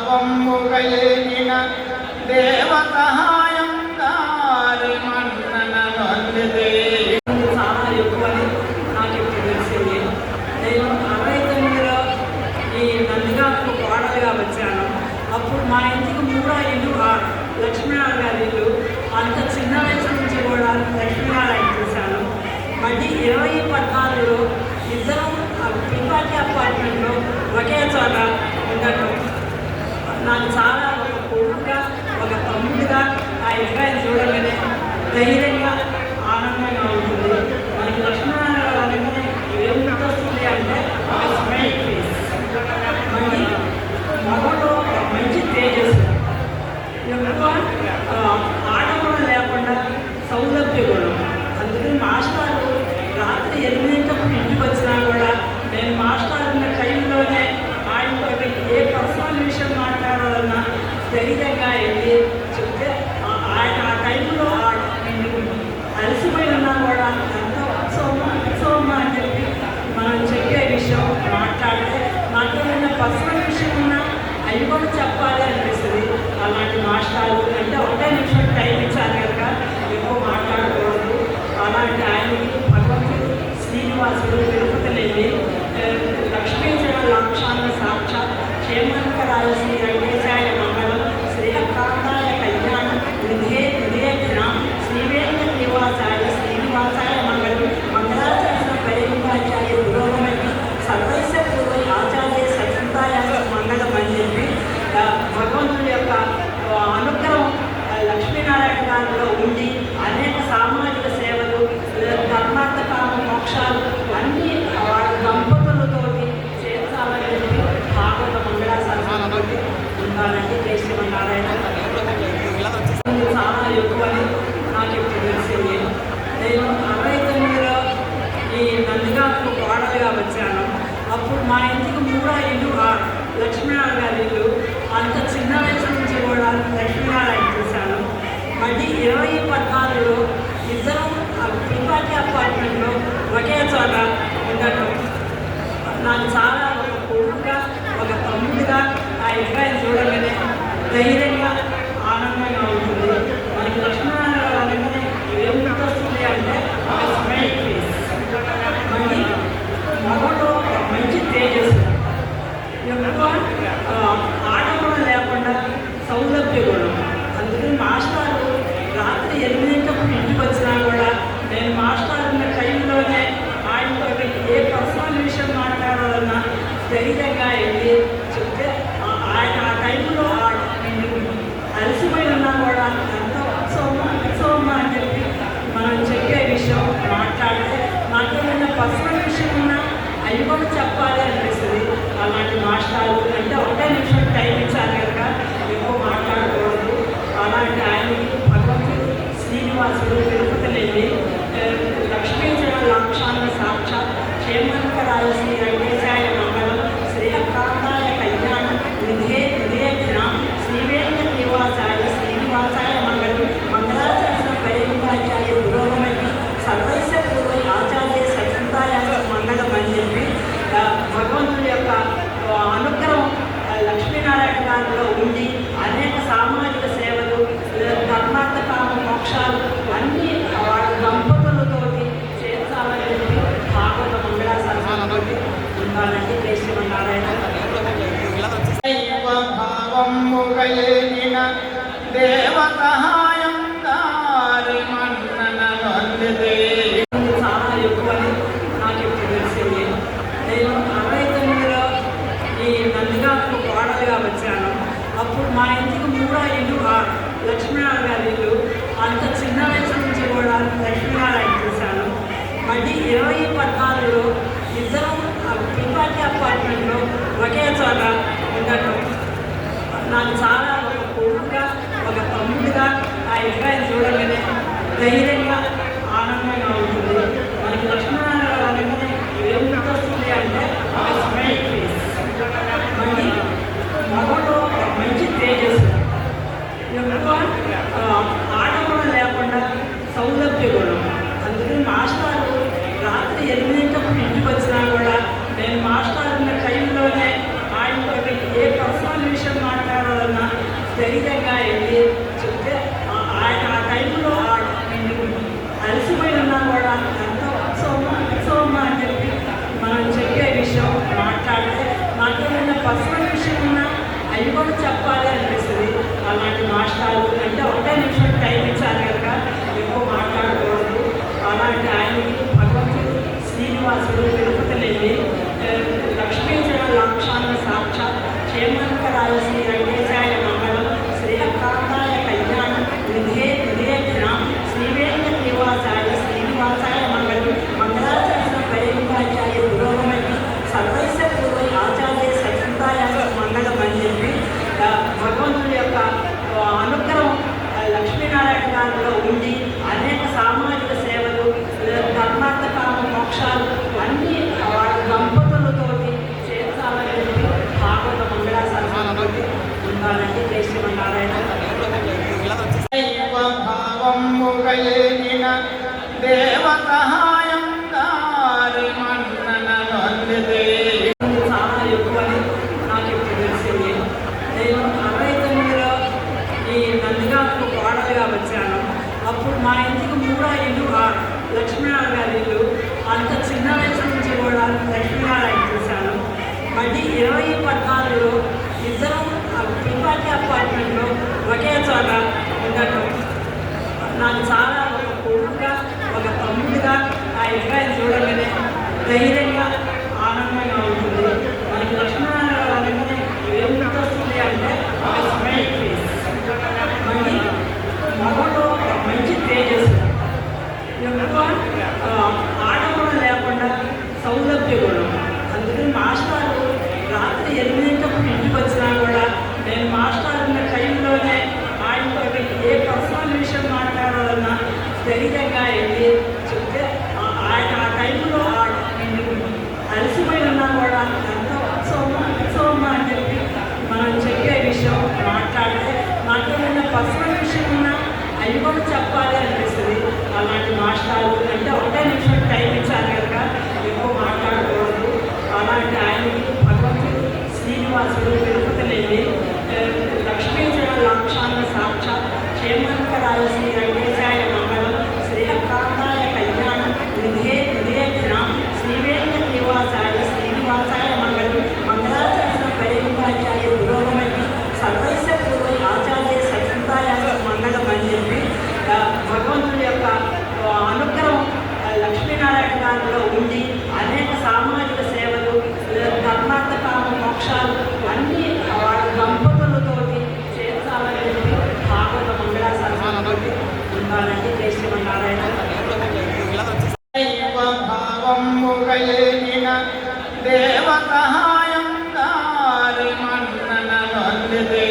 భావంబుగలిగిన దేవసహాయం దారి మన్నన నొందితే. చాలా ఎక్కువని నాకు ఇప్పుడు తెలిసింది. నేను 69లో ఈ నందిగాకు కోడలుగా వచ్చాను. అప్పుడు మా ఇంటికి మూడో ఇల్లు లక్ష్మీనారాయణ గారి ఇల్లు. అంత చిన్న వయసు నుంచి కూడా లక్ష్మీనారాయణ చూశాను. మళ్ళీ 2014లో ఇద్దరం త్రిపాఠి అపార్ట్మెంట్లో ఒకే చోట ఉండటం నాకు చాలా ఒక కొడుకుగా ఒక తమ్ముడిగా ఆ అబ్బాయిని చూడగానే ధైర్యంగా ఆనందంగా ఉంటుంది. మనకి లక్ష్మీనారాయణ ఏమిటి వస్తుంది అంటే ఒక స్మైల్ ఫేస్, మళ్ళీ మగలో మంచి తేజస్సు, ఎక్కువ ఆడంబరం లేకుండా సౌలభ్య గుణం. అందుకని మాస్టారు రాత్రి 8 గంటలకు ఇంటికి వచ్చినా కూడా నేను మాస్టర్ ఉన్న టైంలోనే ఆయనతో ఏ పర్సనల్ విషయం మాట్లాడాలన్నా ధైర్యంగా వెళ్ళి చెప్తే ఆయన ఆ టైంలో అలసిపోయి ఉన్నా కూడా ఎంతో ఉత్సవమా అని చెప్పి మనం చెప్పే విషయం మాట్లాడితే నాకు ఏమైనా పర్సనల్ విషయం ఉన్నా అవి కూడా చెప్పాలి అనిపిస్తుంది. అలాంటి మాస్టారు అంటే ఒకటే నిమిషం టైం ఇచ్చారు కనుక ఎక్కువ మాట్లాడకూడదు. అలాంటి ఆయనకి భగవంతుడు శ్రీనివాసుడు తిరుపతి వెళ్ళి లక్ష్మీ లాక్షాన సాక్షాత్ క్షేమంకరాయ శ్రీ వెంకటేశాయ మంగళం శ్రీకాంతాయ కళ్యాణం నిధే ఘ్రాం శ్రీవేంద్ర నివాసాయ శ్రీనివాసాయ మంగళం మంగళాచరణ పరిపాచార్య పురోగమని సర్వస్వ పూర్వ ఆచార్య సత్యంతాయ మంగళం అని చెప్పి భగవంతుడి యొక్క అనుగ్రహం లక్ష్మీనారాయణ గారిలో ఉండి అనేక సామాజిక సేవలు ధర్మార్థ కామ మోక్షాలు అన్నీ వాళ్ళ దంపతులతోటి చేర్చాలని చెప్పి భాగవత మంగళాశాసనాలతోటి ఉండాలంటే జై శ్రీమన్నారాయణ. చాలా ఎక్కువని నాకు ఇప్పుడు తెలిసింది. నేను 69లో ఈ నందిగాకు కోడలుగా వచ్చాను. అప్పుడు మా ఇంటికి మూడో ఇల్లు లక్ష్మీనారాయణ గారి ఇల్లు. అంత చిన్న వయసు నుంచి కూడా లక్ష్మీనారాయణ చూశాను. మళ్ళీ 2014లో ఇద్దరం త్రిపాఠి అపార్ట్మెంట్లో ఒకే చోట ఉండటం నాకు చాలా ఒక కొడుకుగా ఒక తమ్ముడిగా ఆ అబ్బాయిని చూడగానే ధైర్యంగా ఆనందంగా ఉంటుంది. మనకి లక్ష్మీనారాయణ ఏమిటి వస్తుంది అంటే ఒక స్మైల్ ఫేస్, మళ్ళీ మగలో మంచి తేజస్సు, ఎక్కువ ఆడంబరం లేకుండా సౌలభ్య గుణం. అందుకని మాస్టారు రాత్రి 8 గంటలకు ఇంటికి వచ్చినా కూడా నేను మాస్టర్ ఉన్న టైంలోనే ఆయనతో ఏ పర్సనల్ విషయం మాట్లాడాలన్నా ధైర్యంగా వెళ్ళి చెప్తే ఆయన ఆ టైంలో అలసిపోయి ఉన్నా కూడా ఎంతో ఉత్సవమా అని చెప్పి మనం చెప్పే విషయం మాట్లాడితే నాకు ఏమైనా పర్సనల్ విషయం ఉన్నా అవి కూడా చెప్పాలి అనిపిస్తుంది. అలాంటి మాస్టారు అంటే ఒకటే నిమిషం టైం ఇచ్చారు కనుక ఎక్కువ మాట్లాడకూడదు. అలాంటి ఆయనకి భగవంతుడు శ్రీనివాసుడు తిరుపతి వెళ్ళి లక్ష్మీ లాక్షాన సాక్షాత్ క్షేమంకరాయ శ్రీ వెంకటేశాయ మంగళం శ్రీకాంతాయ కళ్యాణం నిధే ఘ్రాం శ్రీవేంద్ర నివాసాయ శ్రీనివాసాయ మంగళం మంగళాచరణ పరిపాచార్య పురోగమని సర్వస్వ పూర్వ ఆచార్య సత్యంతాయ మంగళం అని చెప్పి భగవంతుడి యొక్క అనుగ్రహం లక్ష్మీనారాయణ గారిలో ఉండి అనేక సామాజిక సేవలు ధర్మార్థ కామ మోక్షాలు అన్నీ వాళ్ళ దంపతులతోటి చేర్చాలని చెప్పి భాగవత మంగళాశాసనాలతోటి ఉండాలంటే జై శ్రీమన్నారాయణ. భావంబుగలిగిన దేవసహాయం దారి మన్నన నొందితే. చాలా ఎక్కువని నాకు ఇప్పుడు తెలిసింది. నేను 69లో ఈ నందిగాకు కోడలుగా వచ్చాను. అప్పుడు మా ఇంటికి మూడో ఇల్లు లక్ష్మీనారాయణ గారి ఇల్లు. అంత చిన్న వయసు నుంచి కూడా లక్ష్మీనారాయణ చూశాను. మళ్ళీ 2014లో ఇద్దరం త్రిపాఠి అపార్ట్మెంట్లో ఒకే చోట ఉండటం నాకు చాలా ఒక కొడుకుగా ఒక తమ్ముడిగా ఆ అబ్బాయిని చూడగానే ధైర్యంగా ఆనందంగా ఉంటుంది. మనకి లక్ష్మీనారాయణ ఏమిటి వస్తుంది అంటే ఒక స్మైల్ ఫేస్, మళ్ళీ మగలో మంచి తేజస్సు, ఎక్కువ ఆడంబరం లేకుండా సౌలభ్య గుణం. అందుకని మాస్టారు రాత్రి 8 గంటలకు ఇంటికి వచ్చినా కూడా నేను మాస్టర్ ఉన్న టైంలోనే ఆయనతో ఏ పర్సనల్ విషయం మాట్లాడాలి ధైర్యంగా వెళ్ళి చెప్తే ఆయన ఆ టైంలో అలసిపోయి ఉన్నా కూడా ఎంతో ఉత్సవం అని చెప్పి మనం చెప్పే విషయం మాట్లాడితే మాట్లాడిన పర్సనల్ విషయం ఉన్నా అవి కూడా చెప్పాలి అనిపిస్తుంది. అలాంటి మాస్టారు అంటే ఒకటే నిమిషం టైం ఇచ్చారు కనుక ఎక్కువ మాట్లాడకూడదు. అలాంటి ఆయనకి భగవంతుడు శ్రీనివాసుడు తిరుపతి వెళ్ళి లక్ష్మీచరణ లాక్షాన సాక్షాత్ క్షేమంకరాయ శ్రీ వెంకటేశాయ మంగళం శ్రీకాంతాయ కళ్యాణం నిధేఘ్నం శ్రీవేంద్ర శ్రీనివాసాయ మంగళం మంగళాచరణ పరిపాచార్య పురోగమతి సర్వస్వ పూర్వ ఆచార్య సత్తాయ మంగళం అని చెప్పి భగవంతుడి యొక్క అనుగ్రహం లక్ష్మీనారాయణ గారిలో ఉండి అనేక సామాజిక సేవలు కర్ణాటక కామ మోక్షాలు అన్నీ వాళ్ళ దంపతులతోటి చేస్తామని చెప్పి భాగవత మంగళాశాసనంతోటి ఉండాలంటే జై శ్రీమన్నారాయణ. భావముగయేనిన దేవసహాయం దారి మన్నన నొందితే చాలా ఎక్కువని నాకు ఇప్పుడు తెలిసింది. నేను 69లో ఈ నందిగాకు కోడలుగా వచ్చాను. అప్పుడు మా ఇంటికి మూడో ఇల్లు లక్ష్మీనారాయణ గారి ఇల్లు. అంత చిన్న వయసు నుంచి కూడా లక్ష్మీనారాయణ చూశాను. మళ్ళీ 2014లో ఇద్దరం పిపాటి అపార్ట్మెంట్లో ఒకే చోట ఉండటం నాకు చాలా ఒక కొడుకుగా ఒక తమ్ముడిగా ఆ అబ్బాయిని చూడగానే ధైర్యంగా ఆనందంగా ఉంటుంది. మనకి లక్ష్మీనారాయణ గారిని ఏం గుర్తొస్తుంది అంటే ఒక స్మైల్ ఫేస్, మళ్ళీ మగలో మంచి తేజస్సు, ఎక్కువ ఆడగుణం లేకుండా సౌలభ్య గుణం. అందుకని మాస్టారు రాత్రి 8 ఇంటికి వచ్చినా కూడా నేను మాస్టర్ ఉన్న టైంలోనే ఆయనతో ఏ పర్సనల్ విషయం మాట్లాడాలన్నా ధైర్యంగా వెళ్ళి చెప్తే ఆయన ఆ టైంలో అలసిపోయి ఉన్నా కూడా ఎంతో ఉత్సవం అని చెప్పి మనం చెప్పే విషయం మాట్లాడితే మాట్లాడిన పర్సనల్ విషయం ఉన్నా అవి కూడా చెప్పాలి అనిపిస్తుంది. అలాంటి మాస్టారు అంటే ఒకటే నిమిషం టైం ఇచ్చారు కనుక ఎక్కువ మాట్లాడకూడదు. అలాంటి ఆయనకి భగవంతుడు శ్రీనివాసుడు తిరుపతి వెళ్ళి లక్ష్మీచరణ లాక్షాన సాక్షాత్ క్షేమంకరాయ శ్రీ వెంకటేశాయ మంగళం శ్రీకాంతాయ కళ్యాణం నిధేఘ్నం శ్రీవేంద్ర శ్రీనివాసాయ మంగళం మంగళాచరణ పరిపాచార్య పురోగమతి సర్వస్వ పూర్వ ఆచార్య సత్తాయ మంగళం అని చెప్పి భగవంతుడి యొక్క అనుగ్రహం లక్ష్మీనారాయణ గారిలో ఉండి అనేక సామాజిక సేవలు కర్ణాటక కామ మోక్షాలు అన్నీ వాళ్ళ దంపతులతోటి చేస్తామని చెప్పి భాగవత మంగళాశాసనంతోటి ఉండాలంటే జై శ్రీమన్నారాయణ. భావముగయేనిన దేవసహాయం దారి మన్నన నొందితే